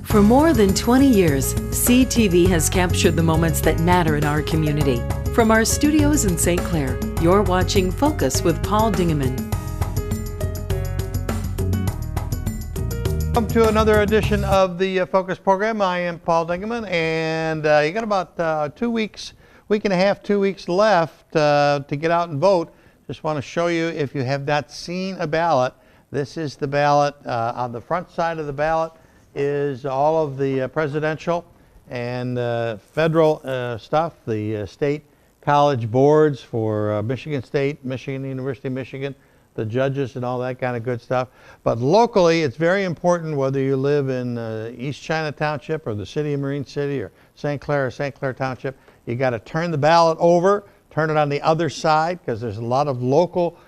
For more than 20 years, CTV has captured the moments that matter in our community. From our studios in St. Clair, you're watching Focus with Paul Dingeman. Welcome to another edition of the Focus program. I am Paul Dingeman, and you got about 2 weeks, week and a half, 2 weeks left to get out and vote. Just want to show you, if you have not seen a ballot, this is the ballot. On the front side of the ballot is all of the presidential and federal stuff, the state college boards for Michigan State, Michigan University of Michigan, the judges and all that kind of good stuff. But locally, it's very important whether you live in East China Township or the city of Marine City or St. Clair Township. You got to turn the ballot over, turn it on the other side, because there's a lot of local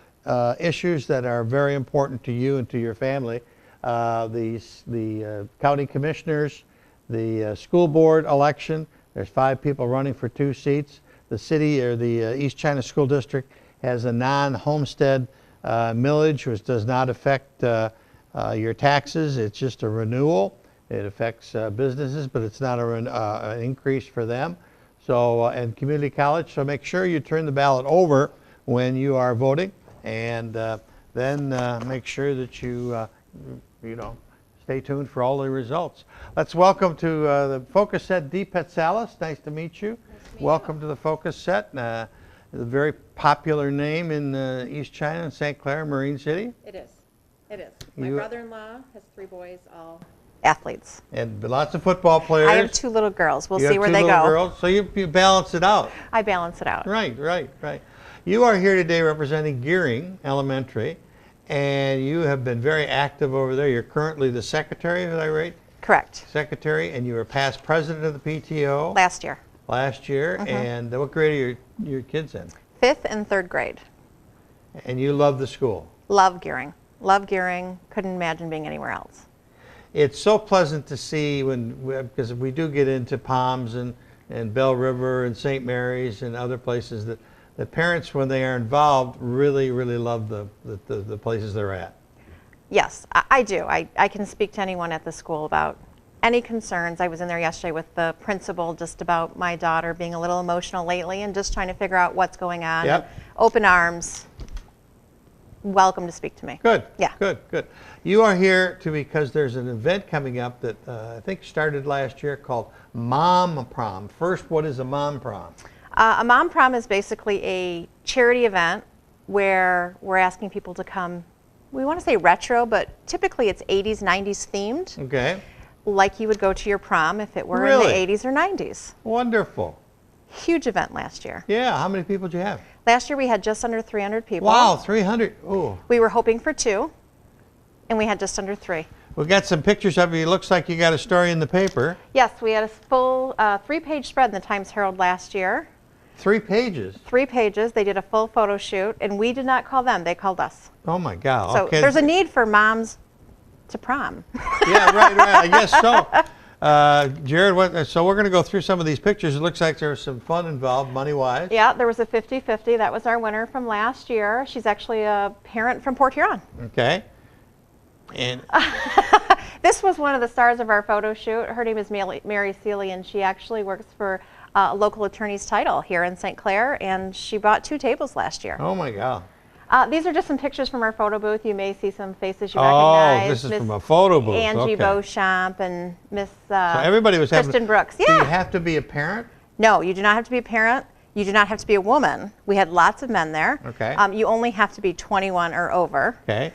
issues that are very important to you and to your family. The county commissioners, the school board election, there's 5 people running for 2 seats. The city, or the East China School District, has a non-homestead millage, which does not affect your taxes. It's just a renewal. It affects businesses, but it's not an increase for them. So, and community college, so make sure you turn the ballot over when you are voting, and then make sure that you stay tuned for all the results. Let's welcome to the Focus set Deepet Salas. Nice to meet you. Welcome to the Focus set. A very popular name in East China and St. Clair, Marine City. It is. It is. My brother-in-law has 3 boys, all athletes. And lots of football players. I have 2 little girls. We'll see where they go. Girls. So you balance it out. I balance it out. Right. You are here today representing Gearing Elementary, and you have been very active over there. You're currently the secretary, is that right? Correct. Secretary, and you were past president of the PTO. Last year. And what grade are your kids in? 5th and 3rd grade. And you love the school? Love Gearing. Love Gearing. Couldn't imagine being anywhere else. It's so pleasant to see because we do get into Palms and Bell River and St. Mary's and other places that the parents, when they are involved, really love the places they're at. Yes, I do. I can speak to anyone at the school about any concerns. I was in there yesterday with the principal just about my daughter being a little emotional lately and just trying to figure out what's going on. Yep. Open arms. Welcome to speak to me. Good. Yeah. Good. You are here because there's an event coming up that I think started last year called Mom Prom. First, what is a Mom Prom? A Mom Prom is basically a charity event where we're asking people to come. We want to say retro, but typically it's 80s, 90s themed. Okay. Like you would go to your prom if it were Really? in the 80s or 90s. Wonderful. Huge event last year. Yeah. How many people did you have? Last year we had just under 300 people. Wow, 300. Oh. We were hoping for 2, and we had just under 3. We've got some pictures of you. It looks like you got a story in the paper. Yes, we had a full 3-page spread in the Times Herald last year. 3 pages? 3 pages. They did a full photo shoot, and we did not call them. They called us. Oh, my God. So okay. there's a need for moms to prom. Yeah, right. I guess so. Jared, so we're going to go through some of these pictures. It looks like there was some fun involved, money-wise. Yeah, there was a 50-50. That was our winner from last year. She's actually a parent from Port Huron. Okay. And this was one of the stars of our photo shoot. Her name is Mary Seeley, and she actually works for a local attorney's title here in St. Clair, and she bought 2 tables last year. Oh, my God. These are just some pictures from our photo booth. You may see some faces you recognize. Oh, this is from a photo booth. Angie Beauchamp and Miss so everybody was Kristen Brooks. Yeah. Do you have to be a parent? No, you do not have to be a parent. You do not have to be a woman. We had lots of men there. Okay. You only have to be 21 or over. Okay.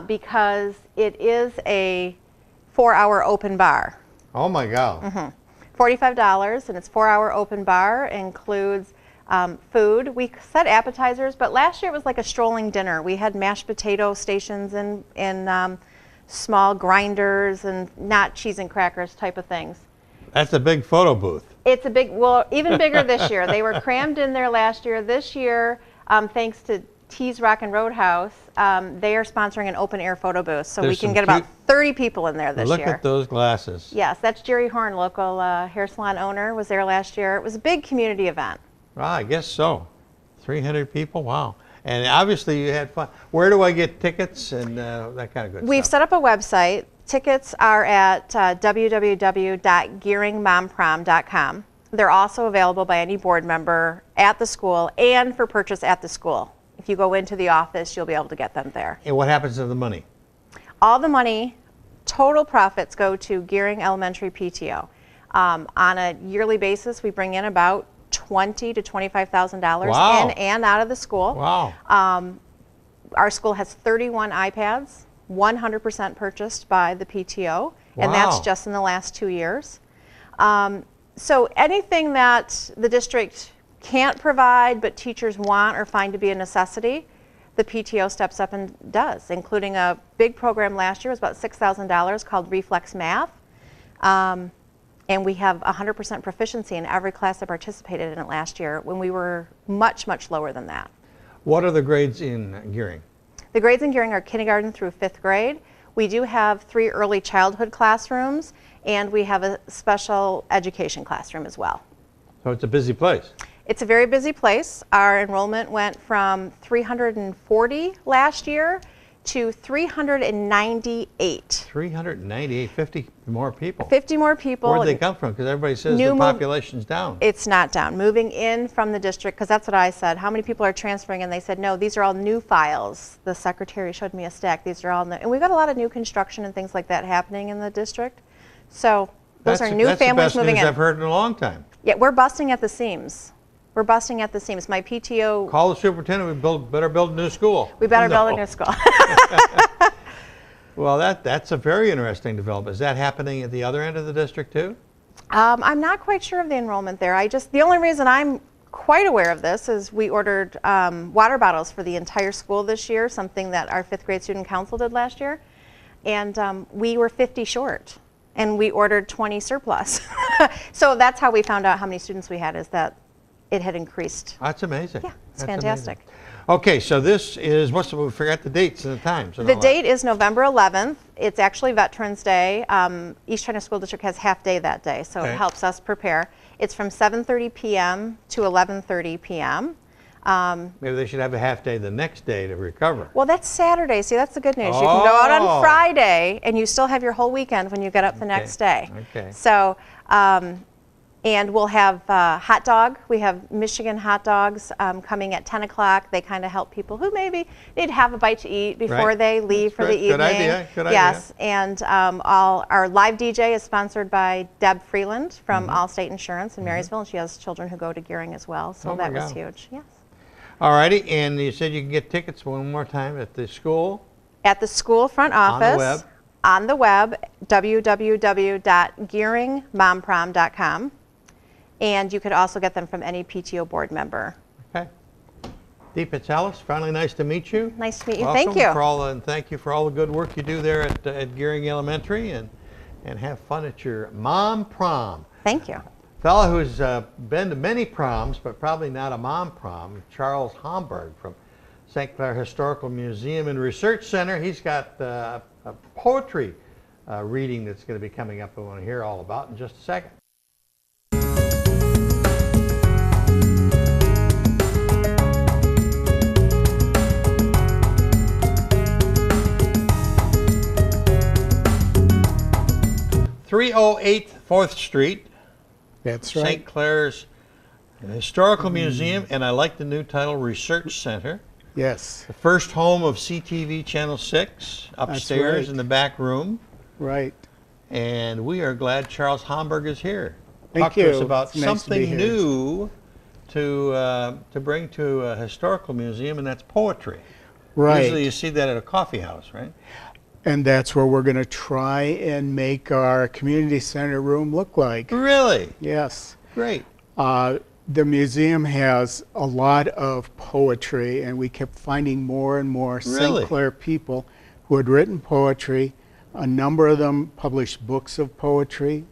Because it is a 4-hour open bar. Oh, my God. $45, and it's 4-hour open bar. Includes food. We set appetizers, but last year it was like a strolling dinner. We had mashed potato stations and small grinders and not cheese and crackers type of things. That's a big photo booth. It's a big, well, even bigger this year. They were crammed in there last year. This year, thanks to Tees Rockin' Roadhouse, they are sponsoring an open air photo booth, so we can get about 30 people in there this year. Look at those glasses. Yes, that's Jerry Horn, local hair salon owner, was there last year. It was a big community event. Well, I guess so. 300 people, wow. And obviously you had fun. Where do I get tickets and that kind of good stuff? We've set up a website, Tickets are at www.gearingmomprom.com. They're also available by any board member at the school and for purchase at the school. If you go into the office, you'll be able to get them there. And what happens to the money? All the money, total profits, go to Gearing Elementary PTO. On a yearly basis, we bring in about $20,000 to $25,000 Wow. in and out of the school. Wow. Our school has 31 iPads, 100% purchased by the PTO, and that's Wow. just in the last 2 years. So anything that the district can't provide but teachers want or find to be a necessity, the PTO steps up and does, including a big program last year. It was about $6,000 called Reflex Math. And we have 100% proficiency in every class that participated in it last year when we were much, much lower than that. What are the grades in Gearing? The grades in Gearing are kindergarten through 5th grade. We do have 3 early childhood classrooms, and we have a special education classroom as well. So it's a busy place. It's a very busy place. Our enrollment went from 340 last year to 398. 398, 50 more people. 50 more people. Where'd they come from? Because everybody says the population's down. It's not down. Moving in from the district, because that's what I said. How many people are transferring? And they said, no, these are all new files. The secretary showed me a stack. These are all new. And we've got a lot of new construction and things like that happening in the district. So those are new families moving in. That's the best news I've heard in a long time. Yeah, we're busting at the seams. We're busting at the seams. My PTO. Call the superintendent. We better build a new school. We better build a new school. Well, that's a very interesting development. Is that happening at the other end of the district too? I'm not quite sure of the enrollment there. The only reason I'm quite aware of this is we ordered water bottles for the entire school this year, something that our 5th grade student council did last year. And we were 50 short, and we ordered 20 surplus. So that's how we found out how many students we had, is that it had increased. That's amazing. Yeah, it's That's fantastic. amazing. Okay, so this is, we forgot the dates and the times. And The all date is November 11th. It's actually Veterans Day. East China School District has half day that day, so Okay. it helps us prepare. It's from 7:30 p.m. to 11:30 p.m. Maybe they should have a half day the next day to recover. Well, that's Saturday. See, that's the good news. You can go out Oh. on Friday, and you still have your whole weekend when you get up the next day. Okay. So, and we'll have hot dog. We have Michigan hot dogs coming at 10 o'clock. They kind of help people who maybe need to have a bite to eat before Right. they leave for the Good. evening. Good idea. Good idea. Yes, and our live DJ is sponsored by Deb Freeland from Allstate Insurance in Marysville, and she has children who go to Gearing as well. So Oh my that was God. huge. Yes. All righty, and you said you can get tickets one more time at the school? At the school front On the office. web? On the web, www.gearingmomprom.com. And you could also get them from any PTO board member. Okay. Deepitz Ellis, finally nice to meet you. Nice to meet you. Welcome Thank you. and thank you for all the good work you do there at Gearing Elementary, and have fun at your mom prom. Thank you. Fellow who's been to many proms, but probably not a mom prom, Charles Homburg from St.Clair Historical Museum and Research Center. He's got a poetry reading that's going to be coming up. I want to hear all about in just a second. .308 4th Street. That's right. St. Clair's Historical Museum, and I like the new title, Research Center. Yes, The first home of CTV Channel 6, upstairs right. in the back room. right. And we are glad Charles Homburg is here. Thank Talk to us you. about It's nice to be something here. new to bring to a historical museum, and that's poetry. Right. Usually you see that at a coffee house, right? And that's where we're going to try and make our community center room look like. Really? Yes. Great. The museum has a lot of poetry, and we kept finding more and more Really? St. Clair people who had written poetry. A number of them published books of poetry,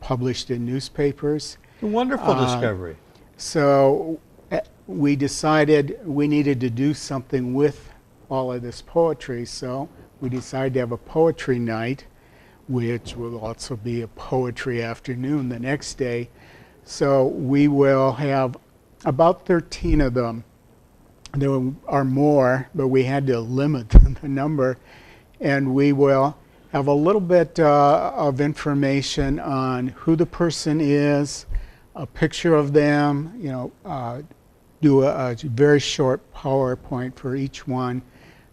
published in newspapers. A wonderful discovery. So we decided we needed to do something with all of this poetry, so we decided to have a poetry night, which will also be a poetry afternoon the next day. So we will have about 13 of them. There are more, but we had to limit the number. And we will have a little bit of information on who the person is, a picture of them, you know, do a very short PowerPoint for each one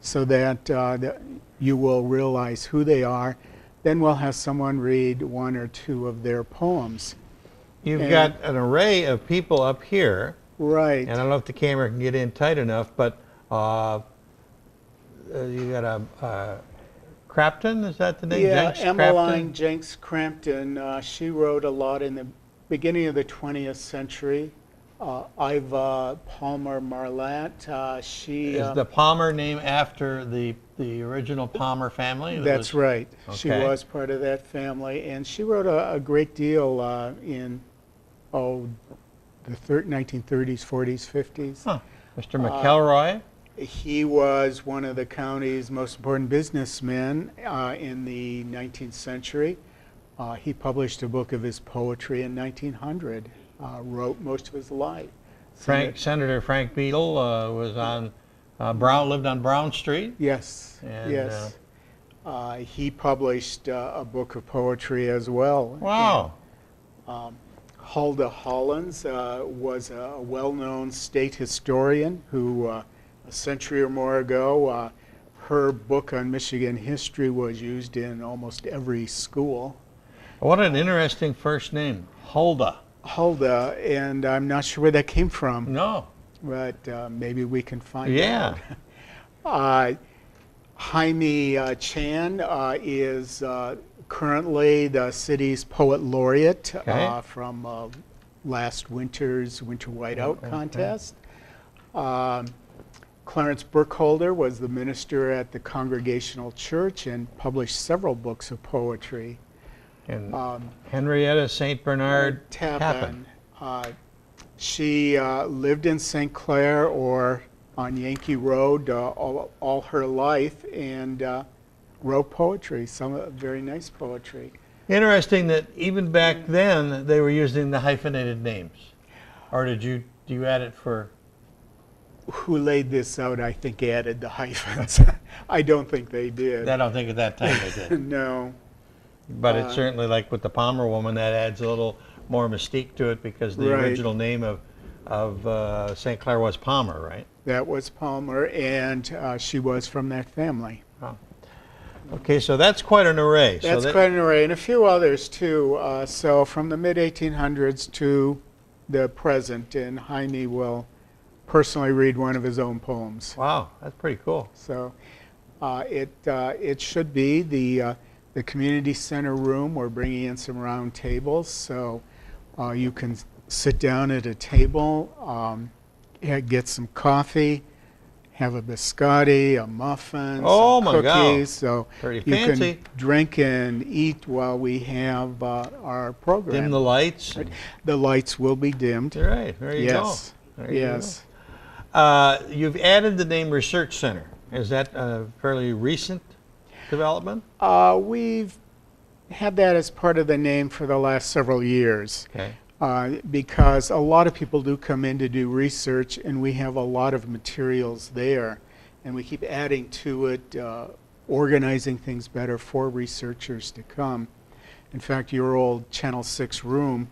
so that you will realize who they are. Then we'll have someone read one or two of their poems. You've got an array of people up here. Right. And I don't know if the camera can get in tight enough, but you got a Crafton, is that the name? Yeah, Jenks Emmeline Crafton? Jenks Crampton. She wrote a lot in the beginning of the 20th century. Iva Palmer Marlatt. She Is the Palmer name after the original Palmer family? That's right. She Okay. was part of that family, and she wrote a great deal in the 1930s, 40s, 50s. Huh. Mr. McElroy? He was one of the county's most important businessmen in the 19th century. He published a book of his poetry in 1900. Wrote most of his life. Senator Frank Beadle was on lived on Brown Street. Yes, And, yes. He published a book of poetry as well. Wow. And, Huldah Hollins was a well-known state historian who, a century or more ago, her book on Michigan history was used in almost every school. What an interesting first name, Huldah. Huldah, and I'm not sure where that came from, No. but maybe we can find Yeah. out. Jaime Chan is currently the city's poet laureate Okay. from last winter's Winter Whiteout contest. Clarence Burkholder was the minister at the Congregational Church and published several books of poetry. And Henrietta St. Bernard Tappan. She lived in St. Clair or on Yankee Road all her life and wrote poetry, some very nice poetry. Interesting that even back then they were using the hyphenated names. Or do you add it for? Who laid this out, I think, added the hyphens. I don't think they did. I don't think at that time they did. No. But it's certainly like with the Palmer woman, that adds a little more mystique to it because the Right. original name of St. Clair was Palmer, right? That was Palmer, and she was from that family. Oh. Okay, so that's quite an array. That's so quite an array, and a few others too. So from the mid-1800s to the present, and Jaime will personally read one of his own poems. Wow, that's pretty cool. So it should be the community center room. We're bringing in some round tables, so you can sit down at a table, get some coffee, have a biscotti, a muffin, Oh, some my God. cookies. So Pretty you fancy. can drink and eat while we have our program. Dim the lights. The lights will be dimmed. All right, there you Yes. go. There you Yes. go. You've added the name Research Center. Is that a fairly recent development? We've had that as part of the name for the last several years. Okay. Because a lot of people do come in to do research, and we have a lot of materials there, and we keep adding to it, organizing things better for researchers to come. In fact, your old Channel 6 room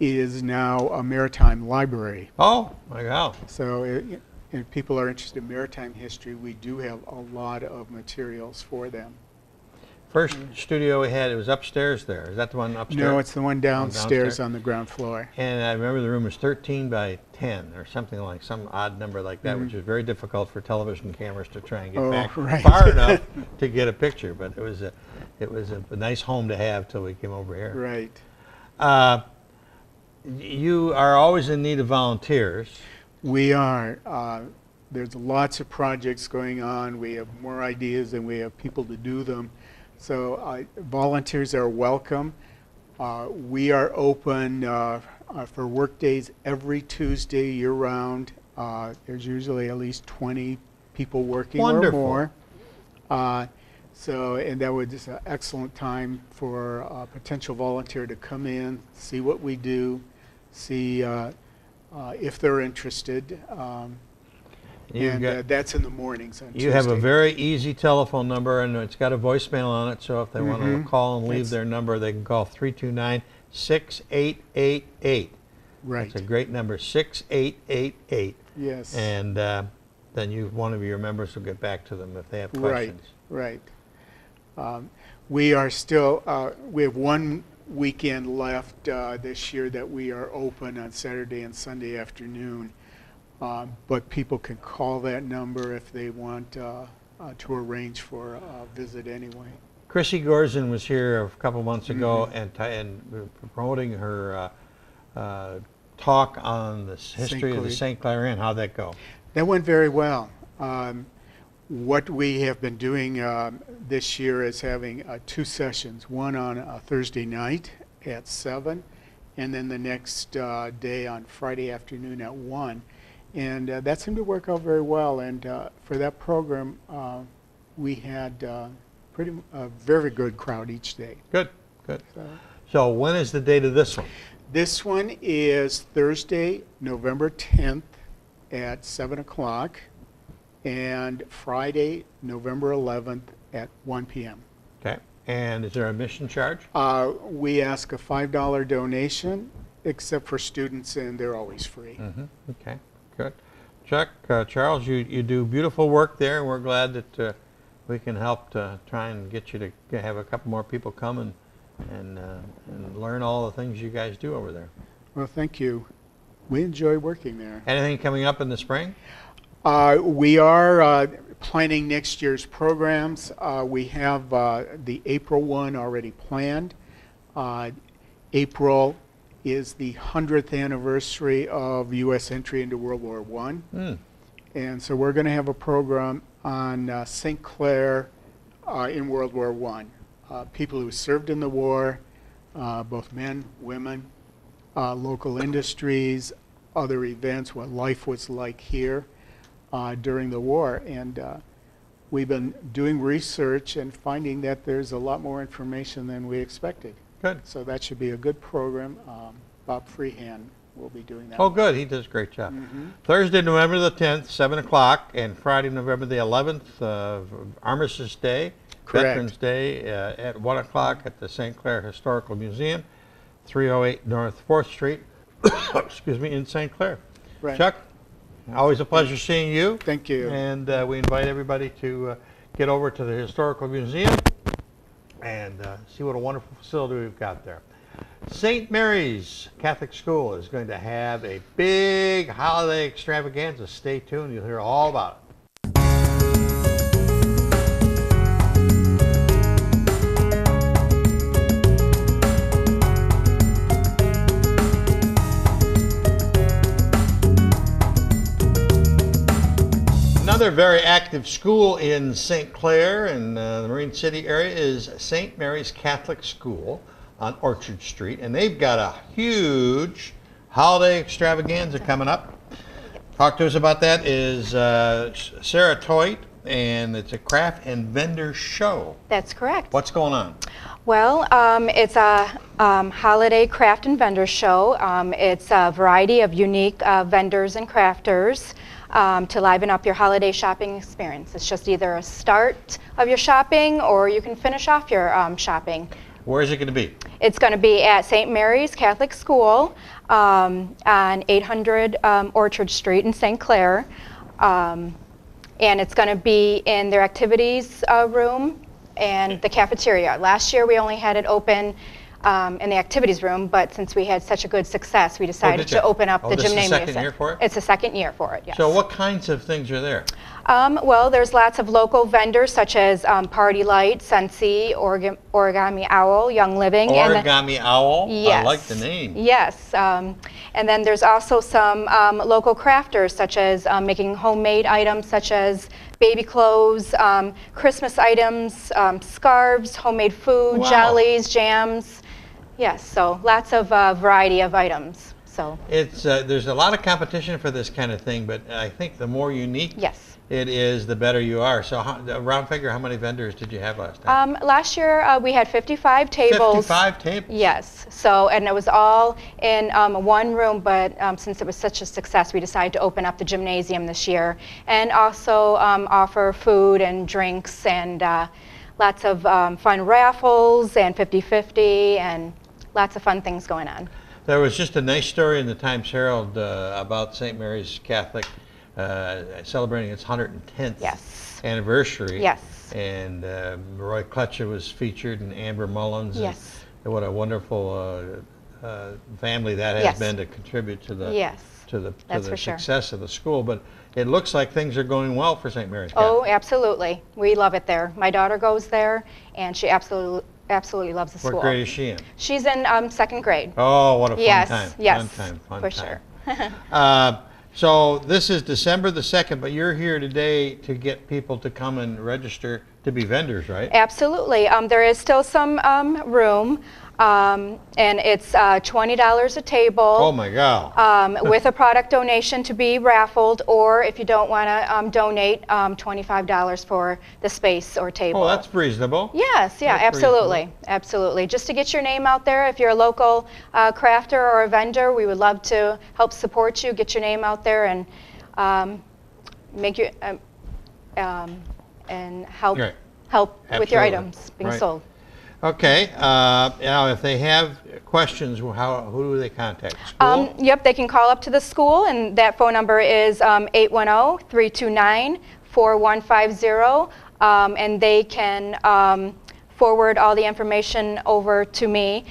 is now a maritime library. Oh, my God. So if people are interested in maritime history, we do have a lot of materials for them. First studio we had, it was upstairs there. Is that the one upstairs? No, it's the one downstairs downstairs? on the ground floor. And I remember the room was 13 by 10 or something like some odd number like that, which was very difficult for television cameras to try and get Oh, back right. far enough to get a picture. But it was a nice home to have till we came over here. Right. You are always in need of volunteers. We are. There's lots of projects going on. We have more ideas than we have people to do them. So volunteers are welcome. We are open for work days every Tuesday year-round. There's usually at least 20 people working Wonderful. or more. And that was just an excellent time for a potential volunteer to come in, see what we do, see if they're interested. And that's in the mornings on Tuesday. You have a very easy telephone number, and it's got a voicemail on it, so if they want to call and leave their number, they can call 329-6888. Right. It's a great number, 6888. Yes. And then one of your members will get back to them if they have questions. Right. We are still, we have one weekend left this year that we are open on Saturday and Sunday afternoon. But people can call that number if they want to arrange for a visit anyway. Chrissy Gorzen was here a couple months ago and promoting her talk on the history of the St.Clair Inn. How'd that go? That went very well. What we have been doing this year is having 2 sessions, one on a Thursday night at 7, and then the next day on Friday afternoon at 1. And that seemed to work out very well. And for that program, we had a very good crowd each day. Good. So when is the date of this one? This one is Thursday, November 10th at 7 o'clock, and Friday, November 11th at 1 p.m. Okay. And is there a admission charge? We ask a $5 donation, except for students, and they're always free. Okay. Good. Chuck, Charles, you do beautiful work there, and we're glad that we can help to try and get you to have a couple more people come and learn all the things you guys do over there. Well, thank you. We enjoy working there. Anything coming up in the spring? We are planning next year's programs. We have the April one already planned. April is the 100th anniversary of U.S. entry into World War I. And so we're going to have a program on St. Clair in World War I. People who served in the war, both men, women, local industries, other events, what life was like here during the war. And we've been doing research and finding that there's a lot more information than we expected. Good. So that should be a good program. Bob Freehand will be doing that. Oh, good. He does a great job. Thursday, November the 10th, 7 o'clock, and Friday, November the 11th, Armistice Day, Correct. Veterans Day, at 1 o'clock at the St. Clair Historical Museum, 308 North 4th Street, excuse me, in St. Clair. Right. Chuck, always a pleasure seeing you. Thank you. And we invite everybody to get over to the Historical Museum and see what a wonderful facility we've got there. St. Mary's Catholic School is going to have a big holiday extravaganza. Stay tuned, you'll hear all about it. Another very active school in St. Clair in the Marine City area is St. Mary's Catholic School on Orchard Street, and they've got a huge holiday extravaganza coming up. Talk to us about that is Sarah Toit, and it's a craft and vendor show. That's correct. What's going on? Well, it's a holiday craft and vendor show. It's a variety of unique vendors and crafters to liven up your holiday shopping experience. It's just either a start of your shopping or you can finish off your shopping. Where is it going to be? It's going to be at St. Mary's Catholic School on 800 Orchard Street in St. Clair. And it's going to be in their activities room and the cafeteria. Last year we only had it open in the activities room, but since we had such a good success, we decided to open up the gymnasium. This is the second year for it? It's the second year for it, yes. So what kinds of things are there? Well, there's lots of local vendors such as Party Light, Sensi, Origami Owl, Young Living. Origami Owl? Yes. I like the name. Yes. And then there's also some local crafters such as making homemade items such as baby clothes, Christmas items, scarves, homemade food, jellies, jams. Yes, so lots of variety of items. So there's a lot of competition for this kind of thing, but I think the more unique yes. it is, the better you are. So round figure, how many vendors did you have last time? Last year we had 55 tables. 55 tables? Yes. So, and it was all in one room, but since it was such a success, we decided to open up the gymnasium this year and also offer food and drinks and lots of fun raffles and 50-50 and lots of fun things going on. There was just a nice story in the Times Herald about St. Mary's Catholic celebrating its 110th Yes. anniversary. Yes. And Roy Clutcher was featured, and Amber Mullins. Yes. And what a wonderful family that has Yes. been to contribute to the Yes. to the That's for sure. success of the school. But it looks like things are going well for St. Mary's Catholic. Oh, absolutely. We love it there. My daughter goes there, and she absolutely loves the school. What grade is she in? She's in second grade. Oh, what a fun Yes, time. yes, Fun time, fun for time. sure. So this is December the 2nd, but you're here today to get people to come and register to be vendors, right? Absolutely. There is still some room, and it's $20 a table. Oh my God. With a product donation to be raffled, or if you don't want to donate, $25 for the space or table. Oh, that's reasonable. Yes, yeah, That's absolutely, reasonable. absolutely. Just to get your name out there, if you're a local crafter or a vendor, we would love to help support you, get your name out there, and make you and help Right. with your Absolutely. items being Right. sold. Okay. Now, if they have questions, who do they contact? School? Yep, they can call up to the school, and that phone number is 810-329-4150, and they can forward all the information over to me,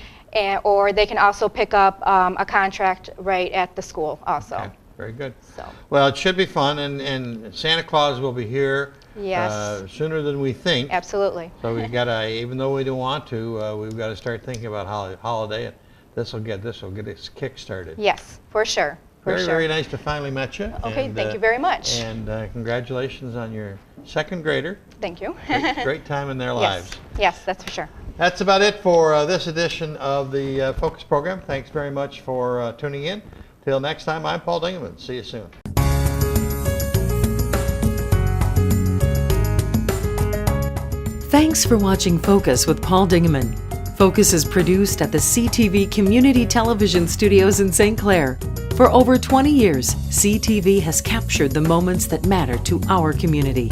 or they can also pick up a contract right at the school also. Okay, very good. So. Well, it should be fun, and Santa Claus will be here Yes. sooner than we think. Absolutely. So we've got to, even though we don't want to, we've got to start thinking about holiday, and this will get its kick started. Yes, for sure. For Very, sure. very nice to finally met you. Okay, and, thank you very much. And congratulations on your second grader. Thank you. Great time in their lives. Yes, that's for sure. That's about it for this edition of the Focus program. Thanks very much for tuning in. Till next time, I'm Paul Dingeman. See you soon. Thanks for watching Focus with Paul Dingeman. Focus is produced at the CTV Community Television Studios in St. Clair. For over 20 years, CTV has captured the moments that matter to our community.